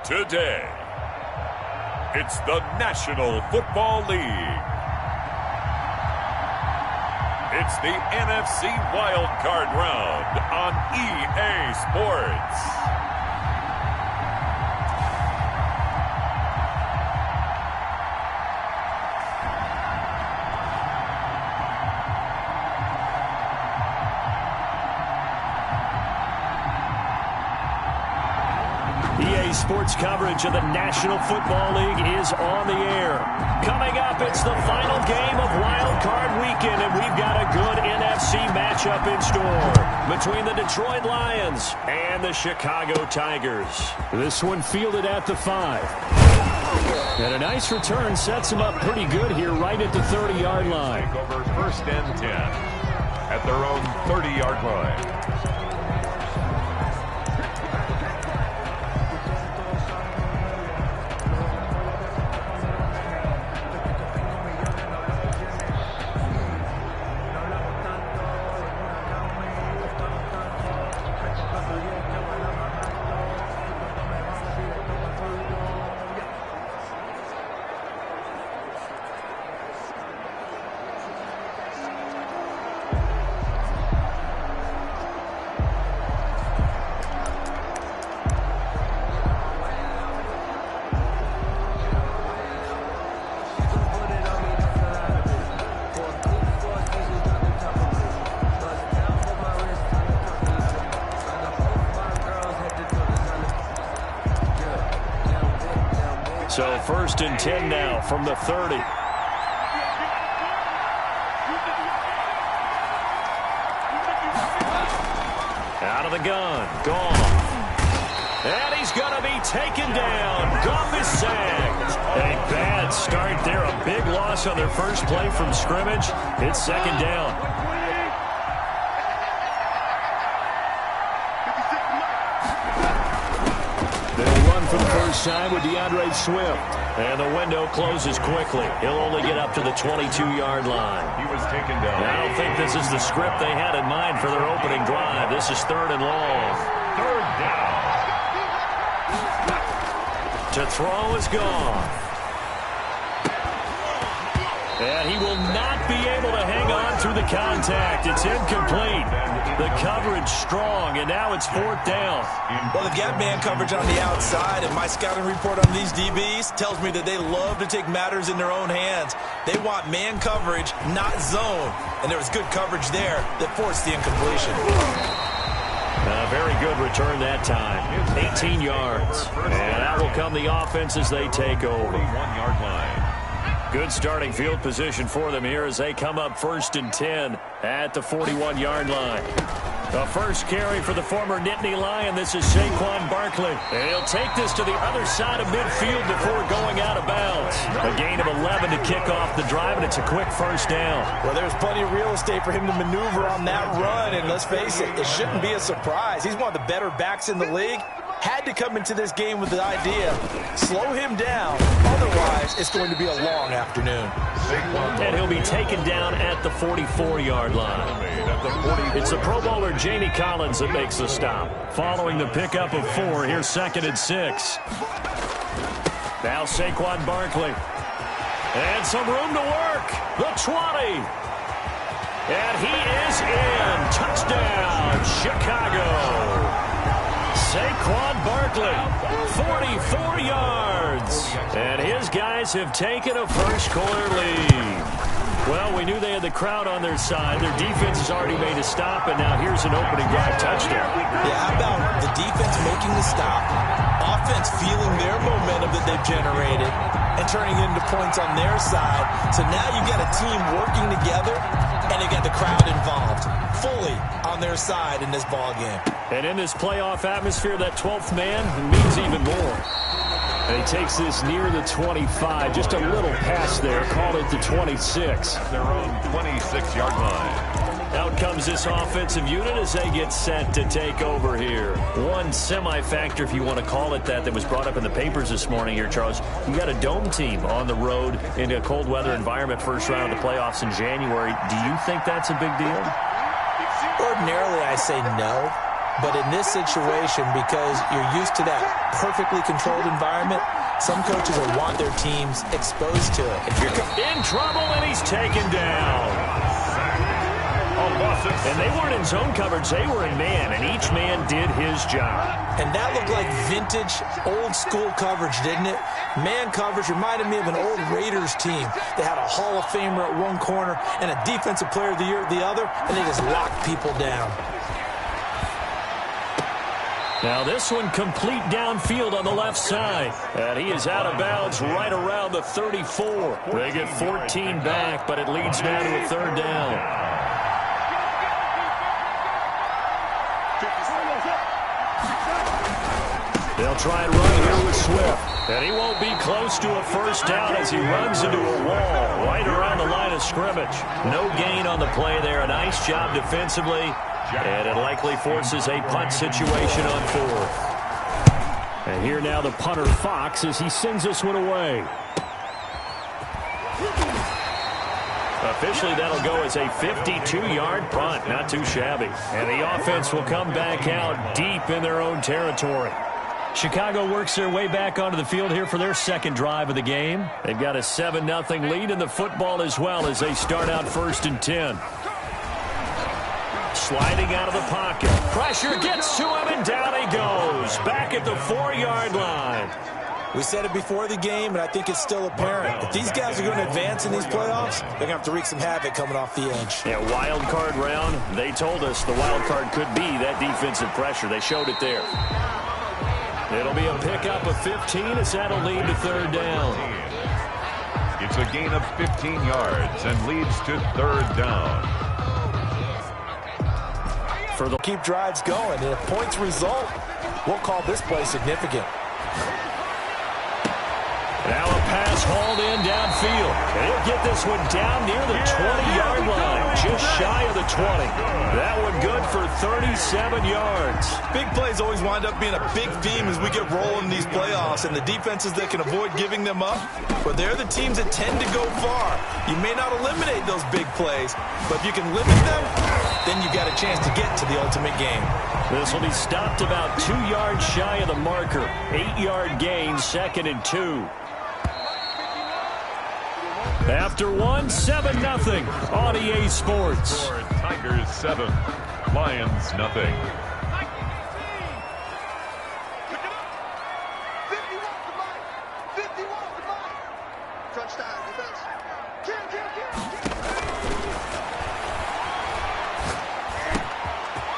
Today, it's the National Football League. It's the NFC wildcard round on EA Sports. EA Sports coverage of the National Football League is on the air. Coming up, it's the final game of Wild Card Weekend, and we've got a good NFC matchup in store between the Detroit Lions and the Chicago Tigers. This one fielded at the 5. And a nice return sets them up pretty good here right at the 30-yard line. Over first and 10 at their own 30-yard line. So first and 10 now from the 30. Out of the gun. Gone. And he's going to be taken down. Goff is sacked. A bad start there. A big loss on their first play from scrimmage. It's second down. For the first time with DeAndre Swift. And the window closes quickly. He'll only get up to the 22-yard line. He was taken down. I don't think this is the script they had in mind for their opening drive. This is third and long. Third down. To throw is gone. And he will not be able to hang on through the contact. It's incomplete. The coverage strong, and now it's fourth down. Well, they've got man coverage on the outside, and my scouting report on these DBs tells me that they love to take matters in their own hands. They want man coverage, not zone. And there was good coverage there that forced the incompletion. A very good return that time. 18 yards. And that will come the offense as they take over. 1-yard line. Good starting field position for them here as they come up first and 10 at the 41-yard line. The first carry for the former Nittany Lion. This is Saquon Barkley. And he'll take this to the other side of midfield before going out of bounds. A gain of 11 to kick off the drive, and it's a quick first down. Well, there's plenty of real estate for him to maneuver on that run, and let's face it, it shouldn't be a surprise. He's one of the better backs in the league. Had to come into this game with the idea, slow him down, otherwise it's going to be a long afternoon. And he'll be taken down at the 44-yard line. It's the Pro Bowler Jamie Collins that makes the stop. Following the pickup of 4, here's second and 6. Now Saquon Barkley. And some room to work. The 20. And he is in. Touchdown, Chicago. Saquon Barkley, 44 yards. And his guys have taken a first-quarter lead. Well, we knew they had the crowd on their side. Their defense has already made a stop, and now here's an opening drive touchdown. Yeah, how about the defense making the stop, offense feeling their momentum that they've generated, and turning it into points on their side. So now you've got a team working together, and they've got the crowd involved, fully on their side in this ball game. And in this playoff atmosphere, that 12th man means even more. And he takes this near the 25. Just a little pass there. Called it the 26. Their own 26-yard line. Out comes this offensive unit as they get set to take over here. One semi-factor, if you want to call it that was brought up in the papers this morning here, Charles. You got a dome team on the road in a cold weather environment, first round of the playoffs in January. Do you think that's a big deal? Ordinarily, I say no. But in this situation, because you're used to that perfectly controlled environment, some coaches will want their teams exposed to it. If you're in trouble, and he's taken down. And they weren't in zone coverage. They were in man, and each man did his job. And that looked like vintage, old-school coverage, didn't it? Man coverage reminded me of an old Raiders team. They had a Hall of Famer at one corner and a Defensive Player of the Year at the other, and they just locked people down. Now this one complete downfield on the left side. And he is out of bounds right around the 34. They get 14 back, but it leads now to a third down. They'll try and run here with Swift. And he won't be close to a first down as he runs into a wall right around the line of scrimmage. No gain on the play there. A nice job defensively. And it likely forces a punt situation on fourth. And here now the punter, Fox, as he sends this one away. Officially, that'll go as a 52-yard punt. Not too shabby. And the offense will come back out deep in their own territory. Chicago works their way back onto the field here for their second drive of the game. They've got a 7-0 lead in the football as well as they start out 1st and 10. Sliding out of the pocket. Pressure gets to him, and down he goes. Back at the 4-yard line. We said it before the game, and I think it's still apparent. If these guys are going to advance in these playoffs, they're going to have to wreak some havoc coming off the edge. Yeah, wild card round. They told us the wild card could be that defensive pressure. They showed it there. It'll be a pickup of 15 as that'll lead to third down. It's a gain of 15 yards and leads to third down. For the keep drives going, and if points result, we'll call this play significant. Now a pass hauled in downfield. And he'll get this one down near the 20-yard line, just shy of the 20. That one good for 37 yards. Big plays always wind up being a big theme as we get rolling in these playoffs, and the defenses that can avoid giving them up, but they're the teams that tend to go far. You may not eliminate those big plays, but if you can limit them, then you got a chance to get to the ultimate game. This will be stopped about 2 yards shy of the marker. 8-yard gain, 2nd and 2. After one, 7-0 on EA Sports. Tigers 7, Lions nothing.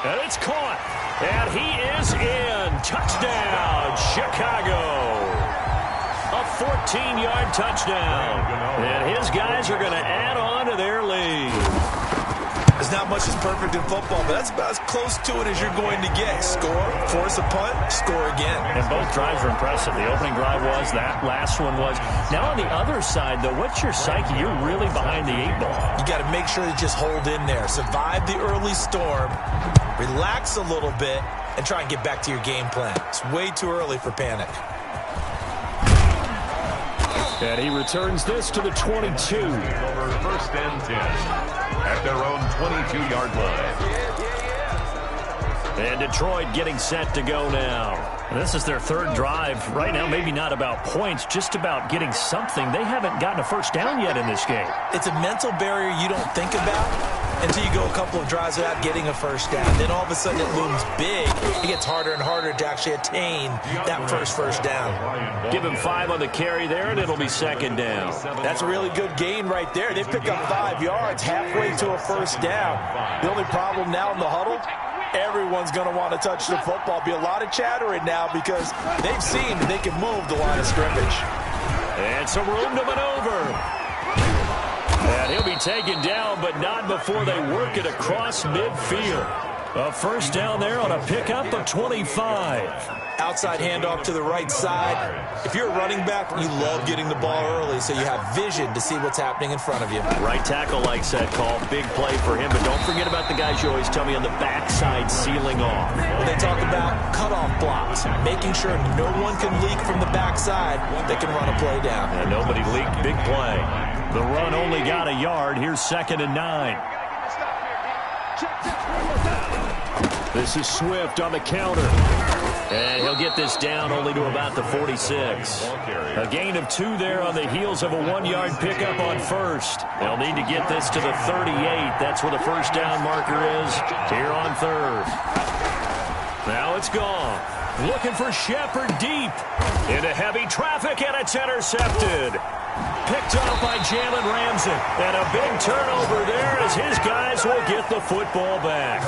And it's caught. And he is in. Touchdown, Chicago. A 14-yard touchdown. And his guys are going to add on to their lead. There's not much that's perfect in football, but that's about as close to it as you're going to get. Score, force a punt, score again. And both drives were impressive. The opening drive was, that last one was. Now on the other side, though, what's your psyche? You're really behind the 8-ball. You got to make sure to just hold in there. Survive the early storm, relax a little bit, and try and get back to your game plan. It's way too early for panic. And he returns this to the 22. Over 1st and 10 at their own 22-yard line. And Detroit getting set to go now. And this is their third drive. Right now, maybe not about points, just about getting something. They haven't gotten a first down yet in this game. It's a mental barrier you don't think about until you go a couple of drives without getting a first down. Then all of a sudden it looms big. It gets harder and harder to actually attain that first down. Give him 5 on the carry there, and it'll be 2nd down. That's a really good gain right there. They pick up 5 yards halfway to a first down. The only problem now in the huddle, everyone's going to want to touch the football. Be a lot of chattering now because they've seen they can move the line of scrimmage. And some room to maneuver. And he'll be taken down, but not before they work it across midfield. A first down there on a pickup of 25. Outside handoff to the right side. If you're a running back, you love getting the ball early so you have vision to see what's happening in front of you. Right tackle likes that call. Big play for him, but don't forget about the guys you always tell me on the backside sealing off. When they talk about cutoff blocks, making sure no one can leak from the backside, they can run a play down. And nobody leaked. Big play. The run only got a yard. Here's 2nd and 9. This is Swift on the counter. And he'll get this down only to about the 46. A gain of 2 there on the heels of a 1-yard pickup on first. They'll need to get this to the 38. That's where the first down marker is here on third. Now it's gone. Looking for Shepard deep. Into heavy traffic, and it's intercepted. Picked off by Jalen Ramsey. And a big turnover there as his guys will get the football back.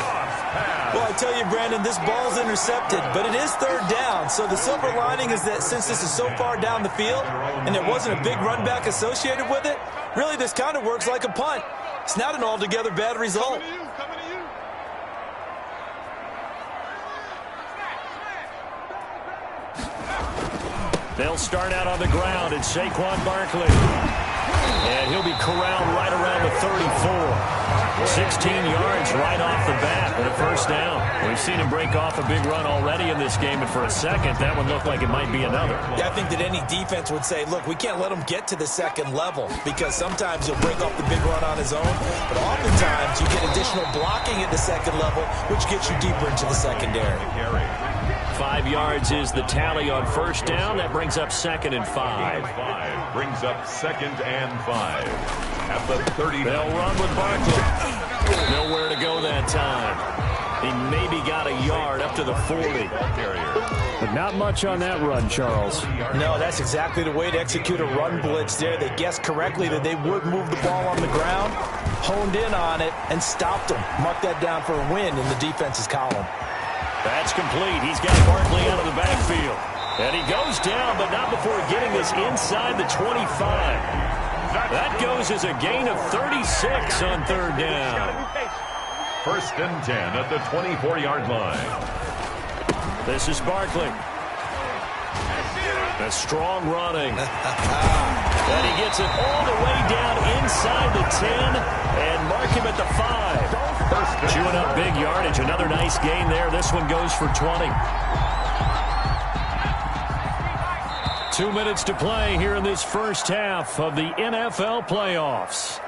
Well, I tell you, Brandon, this ball's intercepted, but it is third down. So the silver lining is that since this is so far down the field and there wasn't a big run back associated with it, really this kind of works like a punt. It's not an altogether bad result. They'll start out on the ground. It's Saquon Barkley. And he'll be corralled right around the 34. 16 yards right off the bat and a first down. We've seen him break off a big run already in this game, and for a second, that one looked like it might be another. Yeah, I think that any defense would say, look, we can't let him get to the second level because sometimes he'll break off the big run on his own, but oftentimes you get additional blocking at the second level, which gets you deeper into the secondary. 5 yards is the tally on first down. That brings up 2nd and 5. Brings up 2nd and 5. At the 30. They'll run with Barkley. Nowhere to go that time. He maybe got a yard up to the 40. But not much on that run, Charles. No, that's exactly the way to execute a run blitz there. They guessed correctly that they would move the ball on the ground, honed in on it, and stopped them. Mark that down for a win in the defense's column. That's complete. He's got Barkley out of the backfield. And he goes down, but not before getting this inside the 25. That goes as a gain of 36 on third down. 1st and 10 at the 24-yard line. This is Barkley. A strong running. And he gets it all the way down inside the 10 and mark him at the 5. Chewing up big yardage. Another nice gain there. This one goes for 20. 2 minutes to play here in this first half of the NFL playoffs.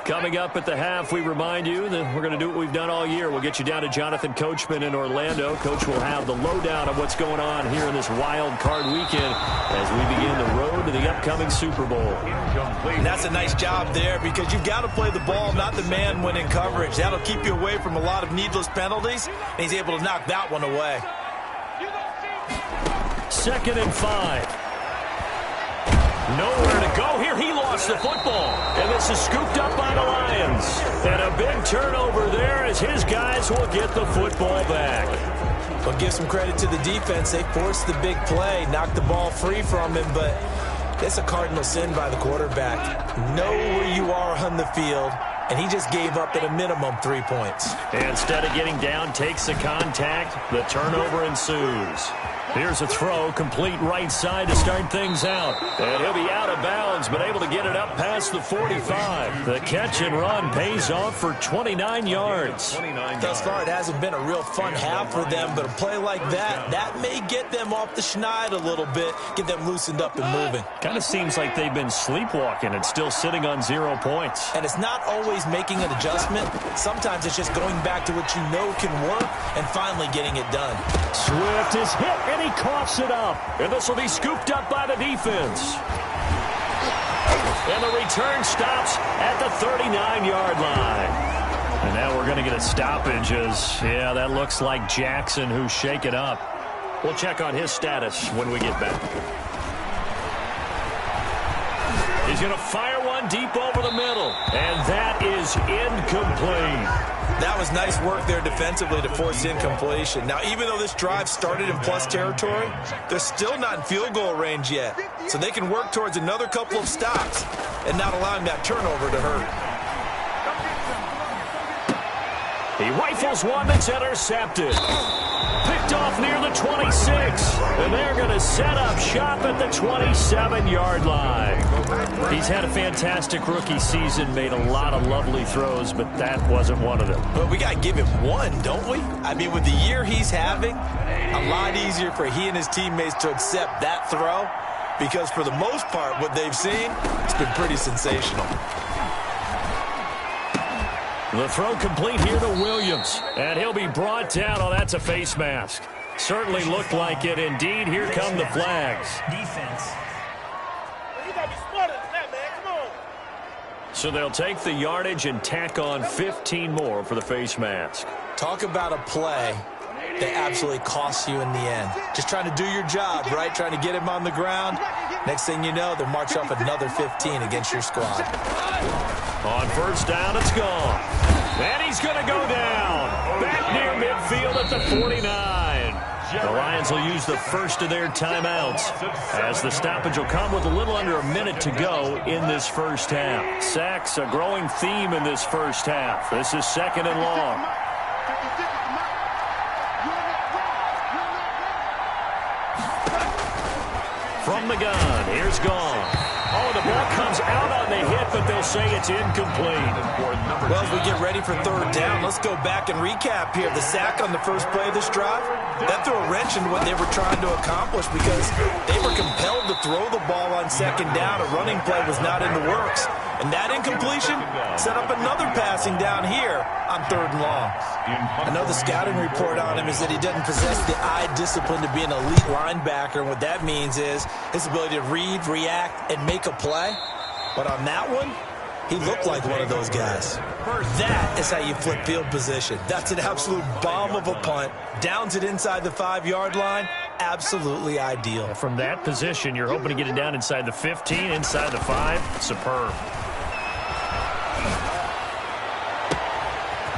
Coming up at the half, we remind you that we're going to do what we've done all year. We'll get you down to Jonathan Coachman in Orlando. Coach will have the lowdown of what's going on here in this wild card weekend as we begin the road to the upcoming Super Bowl. And that's a nice job there because you've got to play the ball, not the man when in coverage. That'll keep you away from a lot of needless penalties, and he's able to knock that one away. 2nd and 5. Nowhere to go here. He lost the football. And this is scooped up by the Lions. And a big turnover there as his guys will get the football back. Well, give some credit to the defense. They forced the big play, knocked the ball free from him, but it's a cardinal sin by the quarterback. Know where you are on the field, and he just gave up at a minimum 3 points. And instead of getting down, takes the contact. The turnover ensues. Here's a throw, complete right side to start things out. And he'll be out of bounds, but able to get it up past the 45. The catch and run pays off for 29 yards. Thus far, it hasn't been a real fun half for them, but a play like that may get them off the schneid a little bit, get them loosened up and moving. Kind of seems like they've been sleepwalking and still sitting on 0 points. And it's not always making an adjustment. Sometimes it's just going back to what you know can work and finally getting it done. Swift is hit, and he coughs it up. And this will be scooped up by the defense. And the return stops at the 39-yard line. And now we're going to get a stoppage as, yeah, that looks like Jackson who's shaken up. We'll check on his status when we get back. He's going to fire one deep over the middle. And that is incomplete. That was nice work there defensively to force incompletion. Now, even though this drive started in plus territory, they're still not in field goal range yet. So they can work towards another couple of stops and not allowing that turnover to hurt. He rifles one that's intercepted. Picked off near the 26. And they're going to set up shop at the 27-yard line. He's had a fantastic rookie season, made a lot of lovely throws, but that wasn't one of them. But we got to give him one, don't we? I mean, with the year he's having, a lot easier for he and his teammates to accept that throw because for the most part, what they've seen, it's been pretty sensational. The throw complete here to Williams. And he'll be brought down. Oh, that's a face mask. Certainly looked like it. Indeed, here come the flags. Defense. You got to be smarter than that, man. Come on. So they'll take the yardage and tack on 15 more for the face mask. Talk about a play that absolutely costs you in the end. Just trying to do your job, right? Trying to get him on the ground. Next thing you know, they'll march off another 15 against your squad. On first down, it's gone. And he's going to go down. Back near midfield at the 49. The Lions will use the first of their timeouts, as the stoppage will come with a little under a minute to go in this first half. Sacks, a growing theme in this first half. This is second and long. From the gun, here's gone. Oh, the ball comes out on the hit, but they'll say it's incomplete. Well, as we get ready for third down, let's go back and recap here. The sack on the first play of this drive, that threw a wrench in what they were trying to accomplish because they were compelled to throw the ball on second down. A running play was not in the works. And that incompletion set up another passing down here on third and long. I know the scouting report on him is that he doesn't possess the eye discipline to be an elite linebacker. And what that means is his ability to read, react, and make a play. But on that one, he looked like one of those guys. That is how you flip field position. That's an absolute bomb of a punt. Downs it inside the 5-yard line. Absolutely ideal. From that position, you're hoping to get it down inside the 15, inside the 5. Superb.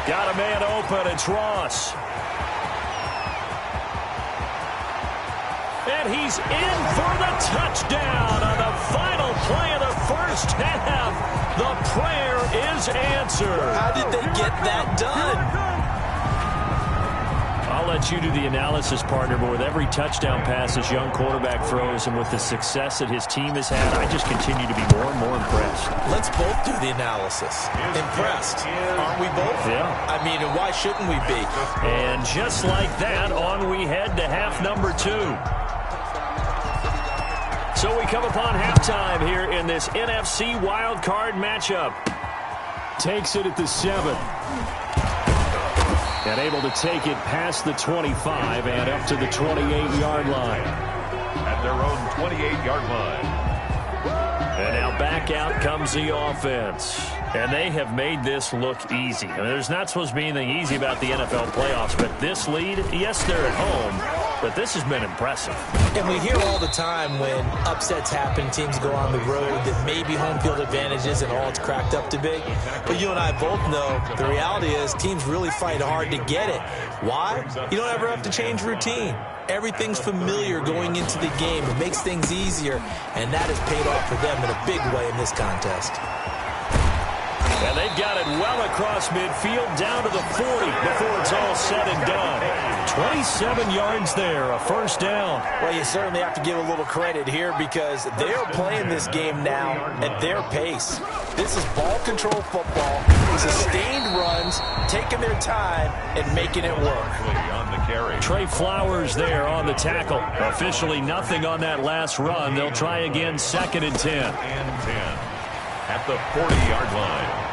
Got a man open. It's Ross. And he's in for the touchdown on the final play of the first half. The prayer is answered. How did they get that done? I'll let you do the analysis, partner, but with every touchdown pass this young quarterback throws and with the success that his team has had, I just continue to be more and more impressed. Let's both do the analysis. Impressed. Aren't we both? Yeah. I mean, and why shouldn't we be? And just like that, on we head to half number 2. So we come upon halftime here in this NFC wildcard matchup. Takes it at the 7. And able to take it past the 25 and up to the 28-yard line. At their own 28-yard line. And now back out comes the offense. And they have made this look easy. I mean, there's not supposed to be anything easy about the NFL playoffs, but this lead, yes, they're at home, but this has been impressive. And we hear all the time when upsets happen, teams go on the road, that maybe home field advantage isn't all it's cracked up to be. But you and I both know the reality is teams really fight hard to get it. Why? You don't ever have to change routine. Everything's familiar going into the game. It makes things easier, and that has paid off for them in a big way in this contest. And they've got it well across midfield down to the 40 before it's all said and done. 27 yards there, a first down. Well, you certainly have to give a little credit here because they are playing this game now at their pace. This is ball control football, sustained runs, taking their time and making it work. On the carry. Trey Flowers there on the tackle. Officially nothing on that last run. They'll try again, 2nd and 10. And 10 at the 40-yard line.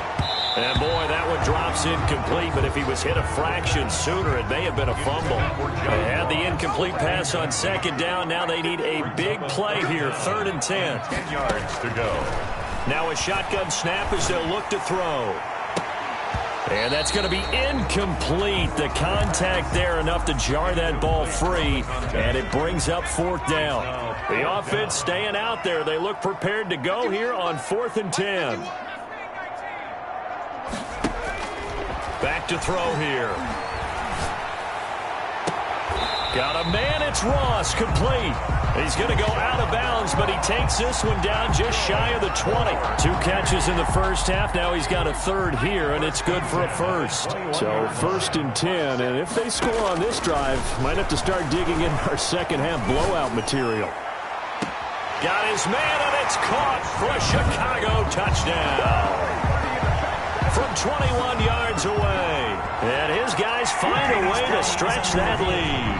And boy, that one drops incomplete, but if he was hit a fraction sooner, it may have been a fumble. They had the incomplete pass on 2nd down. Now they need a big play here, 3rd and 10. 10 yards to go. Now a shotgun snap as they'll look to throw. And that's going to be incomplete. The contact there enough to jar that ball free, and it brings up 4th down. The offense staying out there. They look prepared to go here on 4th and 10. Back to throw here. Got a man, it's Ross, complete. He's going to go out of bounds, but he takes this one down just shy of the 20. 2 catches in the first half. Now he's got a 3rd here, and it's good for a first. So 1st and 10, and if they score on this drive, might have to start digging in our second half blowout material. Got his man, and it's caught for a Chicago touchdown. From 21 yards away. And his guys find a way to stretch that lead.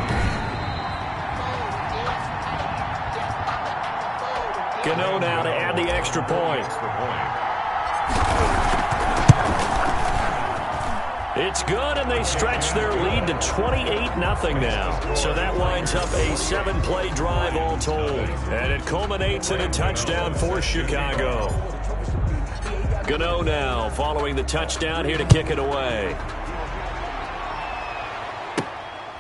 Gano now to add the extra point. It's good, and they stretch their lead to 28-0 now. So that winds up a 7-play drive all told. And it culminates in a touchdown for Chicago. Gano now following the touchdown here to kick it away.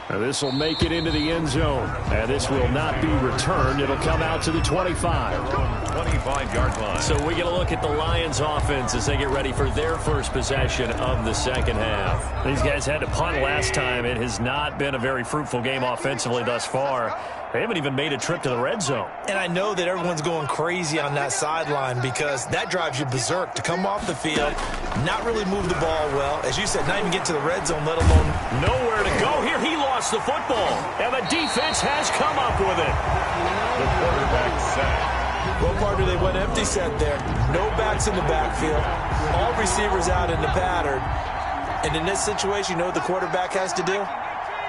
This will make it into the end zone. And this will not be returned. It'll come out to the 25. 25-yard line. So we get a look at the Lions offense as they get ready for their first possession of the second half. These guys had to punt last time. It has not been a very fruitful game offensively thus far. They haven't even made a trip to the red zone. And I know that everyone's going crazy on that sideline because that drives you berserk to come off the field, not really move the ball well. As you said, not even get to the red zone, let alone nowhere to go. Here he lost the football, and the defense has come up with it. The quarterback sack. Well, partner, they went empty set there. No backs in the backfield. All receivers out in the pattern. And in this situation, you know what the quarterback has to do?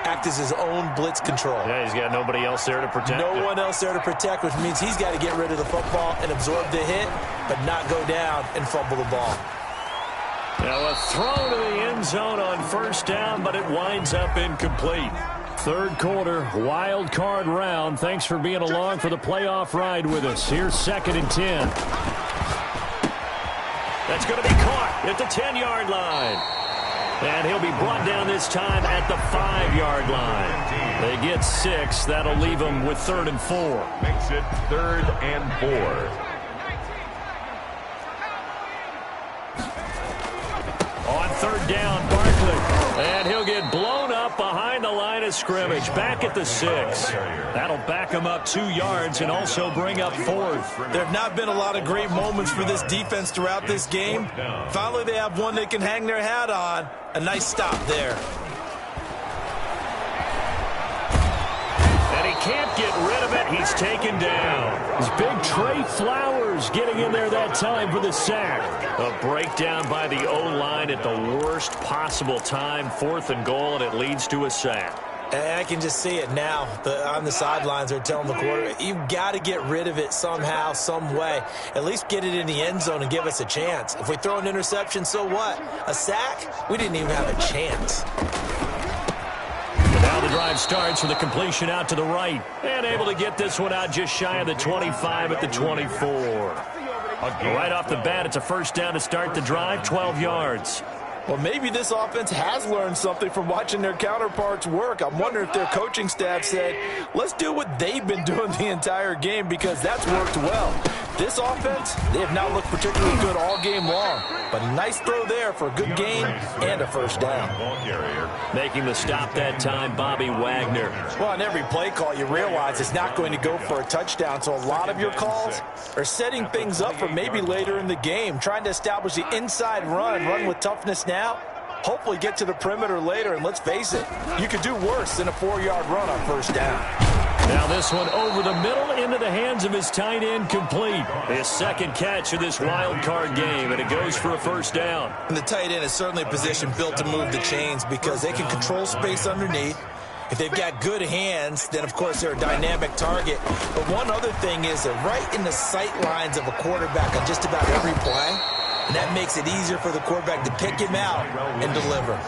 Act as his own blitz control. Yeah, he's got nobody else there to protect. No one else there to protect, which means he's got to get rid of the football and absorb the hit, but not go down and fumble the ball. Now a throw to the end zone on first down, but it winds up incomplete. Third quarter, wild card round. Thanks for being along for the playoff ride with us. Here's 2nd and 10. That's going to be caught at the 10-yard line. And he'll be brought down this time at the 5-yard line. They get 6. That'll leave them with 3rd and 4. Makes it 3rd and 4. On 3rd down, Barkley. And he'll get blown up behind the line of scrimmage. Back at the 6. That'll back him up 2 yards and also bring up 4th. There have not been a lot of great moments for this defense throughout this game. Finally, they have one they can hang their hat on. A nice stop there. And he can't get rid of it. He's taken down. It's big Trey Flowers getting in there that time for the sack. A breakdown by the O-line at the worst possible time. 4th and goal, and it leads to a sack. And I can just see it now. On the sidelines, they're telling the quarterback, you've got to get rid of it somehow, some way. At least get it in the end zone and give us a chance. If we throw an interception, so what? A sack? We didn't even have a chance. Now the drive starts with a completion out to the right. And able to get this one out just shy of the 25 at the 24. Right off the bat, it's a first down to start the drive, 12 yards. Well, maybe this offense has learned something from watching their counterparts work. I'm wondering if their coaching staff said, let's do what they've been doing the entire game because that's worked well. This offense, they have not looked particularly good all game long. But a nice throw there for a good gain and a first down. Making the stop that time, Bobby Wagner. Well, on every play call, you realize it's not going to go for a touchdown. So a lot of your calls are setting things up for maybe later in the game, trying to establish the inside run with toughness now. Hopefully get to the perimeter later, and let's face it, you could do worse than a 4-yard run on first down. Now this one over the middle into the hands of his tight end, complete. His second catch of this wild card game, and it goes for a first down. And the tight end is certainly a position built to move the chains because they can control space underneath. If they've got good hands, then of course they're a dynamic target. But one other thing is they're right in the sight lines of a quarterback on just about every play. And that makes it easier for the quarterback to pick him out and deliver.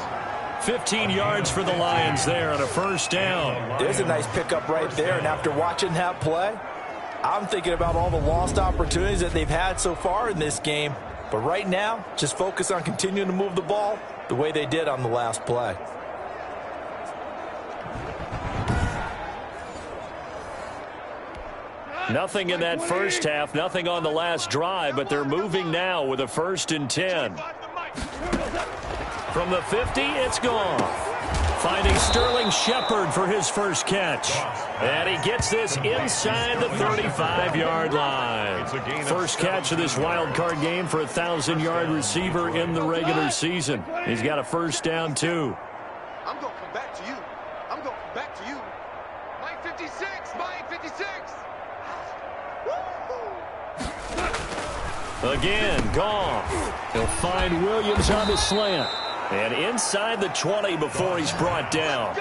15 yards for the Lions there on a first down. There's a nice pickup right there. And after watching that play, I'm thinking about all the lost opportunities that they've had so far in this game. But right now, just focus on continuing to move the ball the way they did on the last play. Nothing in that first half, nothing on the last drive, but they're moving now with a 1st and 10. From the 50, it's gone. Finding Sterling Shepard for his first catch. And he gets this inside the 35-yard line. First catch of this wild card game for a 1,000-yard receiver in the regular season. He's got a first down, too. I'm going to come back to you. I'm going to come back to you. Mike 56, Mike 56. Again, Goff. He'll find Williams on the slant. And inside the 20 before he's brought down.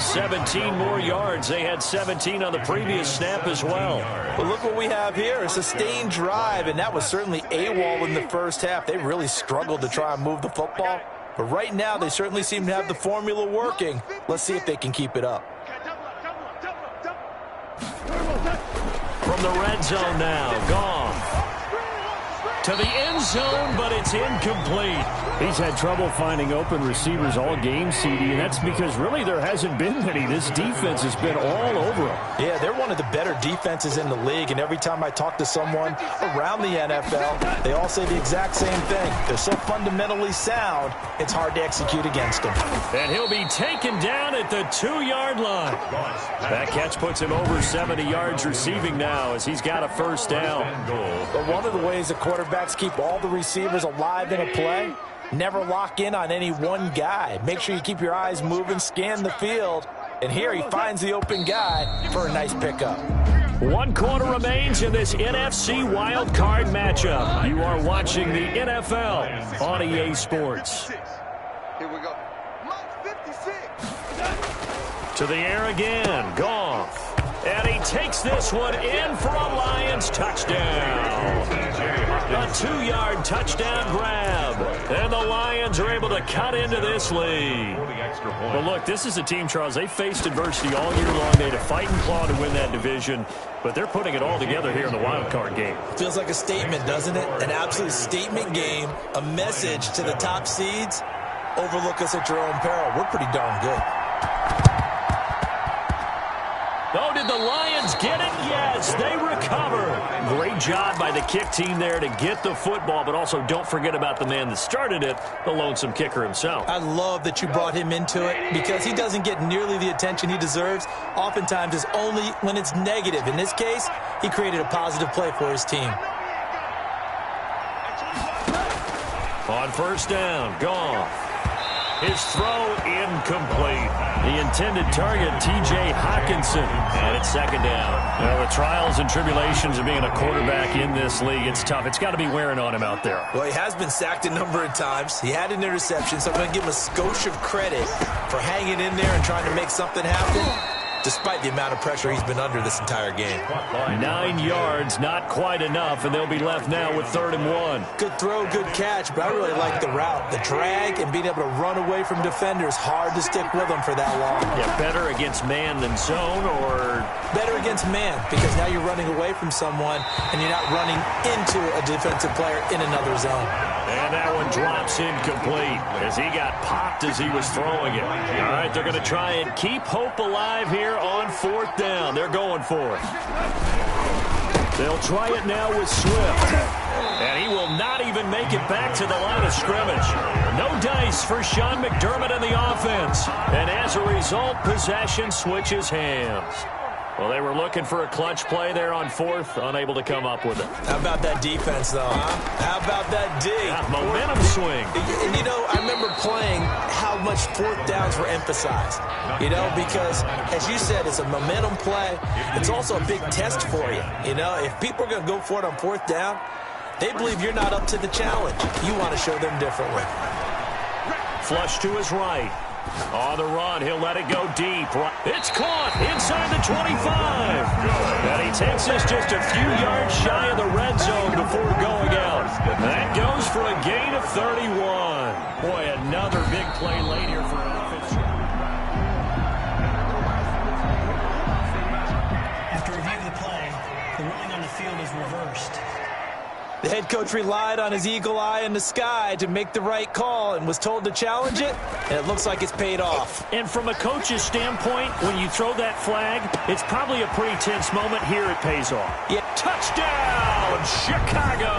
17 more yards. They had 17 on the previous snap as well. But look what we have here. A sustained drive, and that was certainly AWOL in the first half. They really struggled to try and move the football. But right now, they certainly seem to have the formula working. Let's see if they can keep it up. From the red zone now, Goff. To the end zone, but it's incomplete. He's had trouble finding open receivers all game, CD, and that's because really there hasn't been many. This defense has been all over him. Yeah, they're one of the better defenses in the league, and every time I talk to someone around the NFL, they all say the exact same thing. They're so fundamentally sound, it's hard to execute against them. And he'll be taken down at the 2-yard line. That catch puts him over 70 yards receiving now as he's got a first down. But one of the ways the quarterbacks keep all the receivers alive in a play, never lock in on any one guy. Make sure you keep your eyes moving, scan the field. And here he finds the open guy for a nice pickup. 1 quarter remains in this NFC wildcard matchup. You are watching the NFL on EA Sports. Here we go. Mike 56. To the air again, Goff. And he takes this one in for a Lions touchdown. A 2-yard touchdown grab. And the Lions are able to cut into this lead. But look, this is a team, Charles, they faced adversity all year long. They had to fight and claw to win that division. But they're putting it all together here in the wild card game. Feels like a statement, doesn't it? An absolute statement game. A message to the top seeds. Overlook us at your own peril. We're pretty darn good. Oh, did the Lions get it? Yes, they recover. Great job by the kick team there to get the football, but also don't forget about the man that started it, the lonesome kicker himself. I love that you brought him into it because he doesn't get nearly the attention he deserves. Oftentimes, it's only when it's negative. In this case, he created a positive play for his team. On first down, Goff. His throw incomplete. The intended target, T.J. Hawkinson. And it's second down. Well, the trials and tribulations of being a quarterback in this league, it's tough. It's got to be wearing on him out there. Well, he has been sacked a number of times. He had an interception, so I'm going to give him a skosh of credit for hanging in there and trying to make something happen, despite the amount of pressure he's been under this entire game. 9 yards, not quite enough, and they'll be left now with 3rd and 1. Good throw, good catch, but I really like the route. The drag and being able to run away from defenders, hard to stick with them for that long. Yeah, better against man than zone, or? Better against man, because now you're running away from someone, and you're not running into a defensive player in another zone. And that one drops incomplete as he got popped as he was throwing it. All right, they're going to try and keep hope alive here on 4th down. They're going for it. They'll try it now with Swift. And he will not even make it back to the line of scrimmage. No dice for Sean McDermott and the offense. And as a result, possession switches hands. Well, they were looking for a clutch play there on 4th, unable to come up with it. How about that defense, though, huh? How about that D? Yeah, momentum swing. And, you know, I remember playing how much 4th downs were emphasized, you know, because, as you said, it's a momentum play. It's also a big test for you. You know, if people are going to go for it on 4th down, they believe you're not up to the challenge. You want to show them differently. Flush to his right. On the run, he'll let it go deep. It's caught inside the 25. And he takes this just a few yards shy of the red zone before going out. That goes for a gain of 31. Boy, another big play late here for offense. After review of the play, the ruling on the field is reversed. The head coach relied on his eagle eye in the sky to make the right call and was told to challenge it, and it looks like it's paid off. And from a coach's standpoint, when you throw that flag, it's probably a pretty tense moment. Here it pays off. Yeah. Touchdown, Chicago!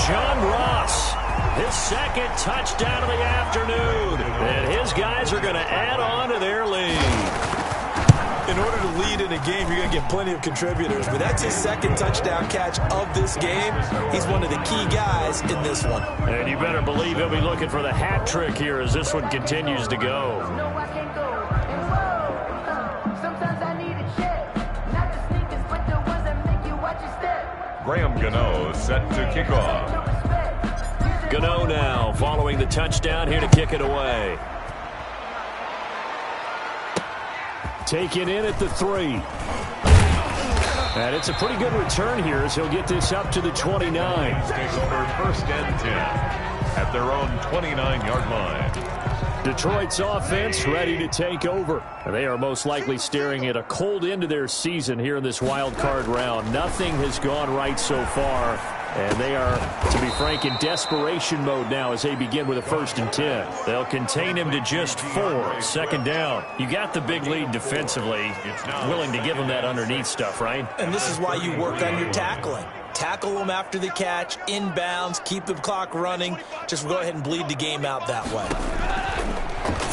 John Ross, his 2nd touchdown of the afternoon. And his guys are going to add on to their lead. In order to lead in a game, you're going to get plenty of contributors, but that's his 2nd touchdown catch of this game. He's one of the key guys in this one. And you better believe he'll be looking for the hat trick here as this one continues to go. Graham Gano set to kick off. Gano now following the touchdown here to kick it away. Taken in at the 3. And it's a pretty good return here as he'll get this up to the 29. Takes over 1st and 10. at their own 29-yard line. Detroit's offense ready to take over. They are most likely staring at a cold end to their season here in this wild card round. Nothing has gone right so far, and they are, to be frank, in desperation mode now as they begin with a 1st and 10. They'll contain him to just 4. 2nd down. You got the big lead defensively. Willing to give him that underneath stuff, right? And this is why you work on your tackling. Tackle them after the catch, inbounds, keep the clock running. Just go ahead and bleed the game out that way.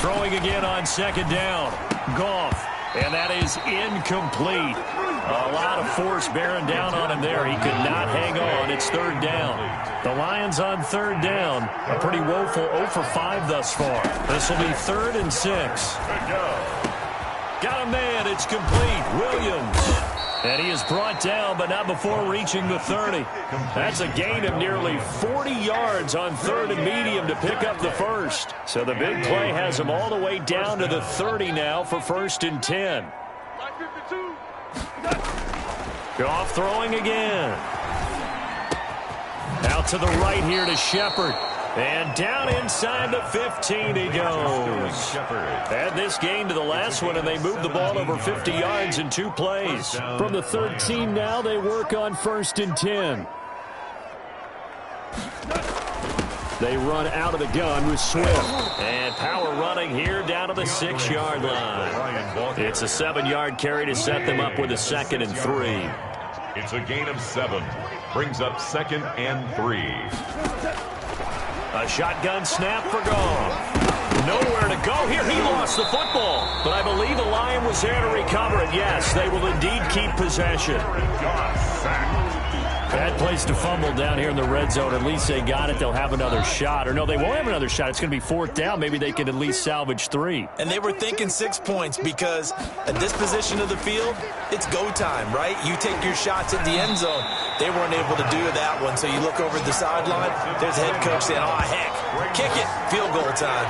Throwing again on 2nd down. Goff. And that is incomplete. A lot of force bearing down on him there. He could not hang on. It's 3rd down. The Lions on 3rd down. A pretty woeful 0 for 5 thus far. This will be 3rd and 6. Got a man. It's complete. Williams. And he is brought down, but not before reaching the 30. That's a gain of nearly 40 yards on 3rd and medium to pick up the 1st. So the big play has him all the way down to the 30 now for 1st and 10. Goff throwing again. Out to the right here to Shepard. And down inside the 15 he goes. Add this gain to the last one, and they move the ball over 50 yards in 2 plays. From the 13 now, they work on 1st and 10. They run out of the gun with Swift. And power running here down to the 6-yard line. It's a 7-yard carry to set them up with a 2nd and 3. It's a gain of 7. Brings up 2nd and 3. A shotgun snap for Goff. Nowhere to go here. He lost the football. But I believe the Lion was there to recover it. Yes, they will indeed keep possession. Bad place to fumble down here in the red zone. At least they got it. They'll have another shot. Or no, they won't have another shot. It's going to be 4th down. Maybe they can at least salvage 3. And they were thinking 6 points because at this position of the field, it's go time, right? You take your shots at the end zone. They weren't able to do that one. So you look over at the sideline. There's the head coach saying, oh, heck, kick it. Field goal time.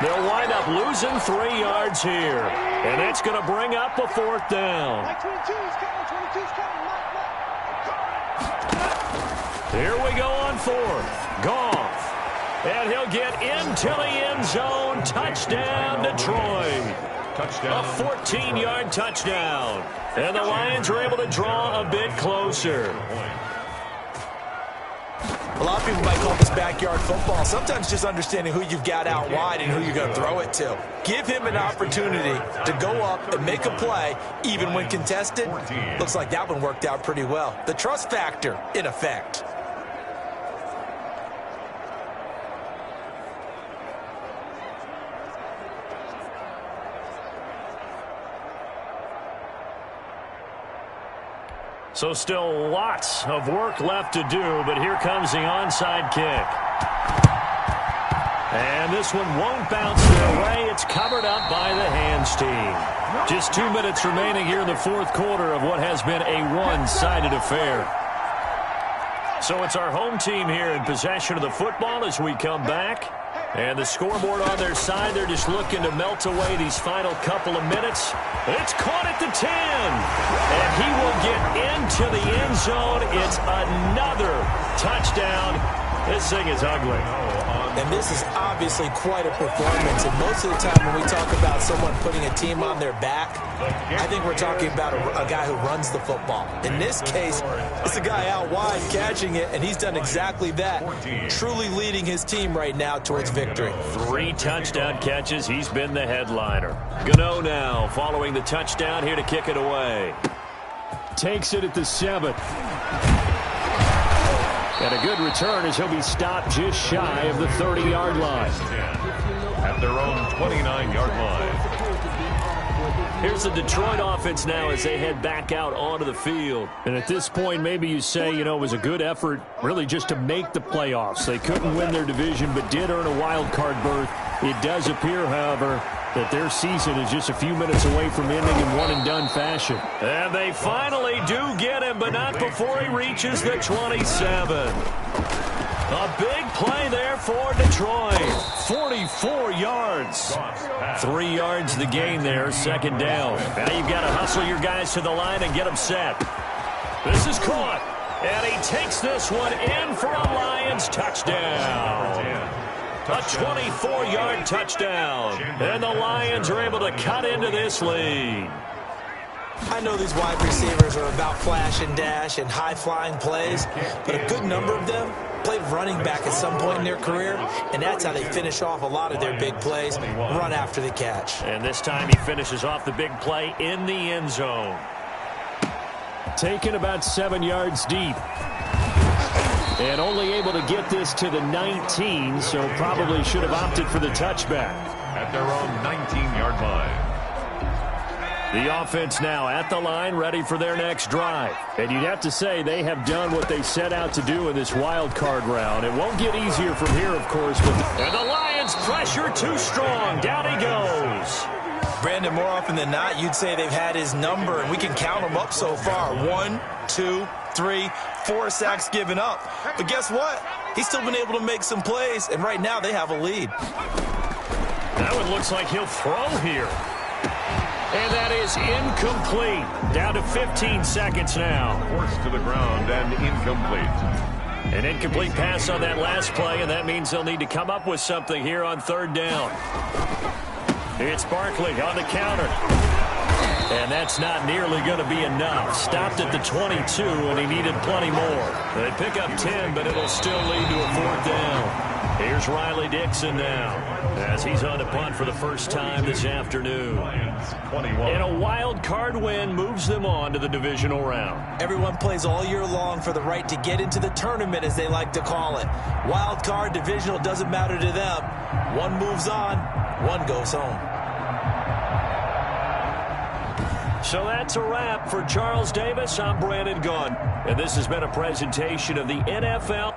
They'll wind up losing 3 yards here. And that's going to bring up a 4th down. Here we go on 4th. Goff. And he'll get into the end zone. Touchdown, Detroit. Touchdown. A 14-yard touchdown. And the Lions are able to draw a bit closer. A lot of people might call this backyard football. Sometimes just understanding who you've got out wide and who you're going to throw it to. Give him an opportunity to go up and make a play, even when contested. Looks like that one worked out pretty well. The trust factor in effect. So still lots of work left to do, but here comes the onside kick. And this one won't bounce their way. It's covered up by the hands team. Just 2 minutes remaining here in the 4th quarter of what has been a one-sided affair. So it's our home team here in possession of the football as we come back. And the scoreboard on their side, they're just looking to melt away these final couple of minutes. It's caught at the 10. And he will get into the end zone. It's another touchdown. This thing is ugly. And this is obviously quite a performance. And most of the time when we talk about someone putting a team on their back, I think we're talking about a guy who runs the football. In this case, it's a guy out wide catching it, and he's done exactly that. Truly leading his team right now towards victory. 3 touchdown catches. He's been the headliner. Gano now following the touchdown here to kick it away. Takes it at the 7. And a good return as he'll be stopped just shy of the 30-yard line. At their own 29-yard line. Here's the Detroit offense now as they head back out onto the field. And at this point, maybe you say, you know, it was a good effort really just to make the playoffs. They couldn't win their division but did earn a wild card berth. It does appear, however, that their season is just a few minutes away from ending in one-and-done fashion. And they finally do get him, but not before he reaches the 27. A big play there for Detroit. 44 yards. 3 yards the gain there, 2nd down. Now you've got to hustle your guys to the line and get them set. This is caught. And he takes this one in for a Lions touchdown. A 24-yard touchdown. And the Lions are able to cut into this lead. I know these wide receivers are about flash and dash and high-flying plays, but a good number of them played running back at some point in their career, and that's how they finish off a lot of their big plays, run after the catch. And this time he finishes off the big play in the end zone. Taken about 7 yards deep. And only able to get this to the 19, so probably should have opted for the touchback. At their own 19-yard line. The offense now at the line, ready for their next drive. And you'd have to say they have done what they set out to do in this wild card round. It won't get easier from here, of course. And the Lions pressure too strong. Down he goes. Brandon, more often than not, you'd say they've had his number, and we can count them up so far. 1, 2, 3, 4 sacks given up. But guess what? He's still been able to make some plays, and right now they have a lead. That one looks like he'll throw here. And that is incomplete. Down to 15 seconds now. Forced to the ground and incomplete. An incomplete pass on that last play, and that means they'll need to come up with something here on third down. It's Barkley on the counter. And that's not nearly going to be enough. Stopped at the 22, and he needed plenty more. They pick up 10, but it'll still lead to a fourth down. Here's Riley Dixon now, as he's on to punt for the first time this afternoon. And a wild card win moves them on to the divisional round. Everyone plays all year long for the right to get into the tournament, as they like to call it. Wild card, divisional, doesn't matter to them. One moves on, one goes home. So that's a wrap for Charles Davis. I'm Brandon Gaudin, and this has been a presentation of the NFL.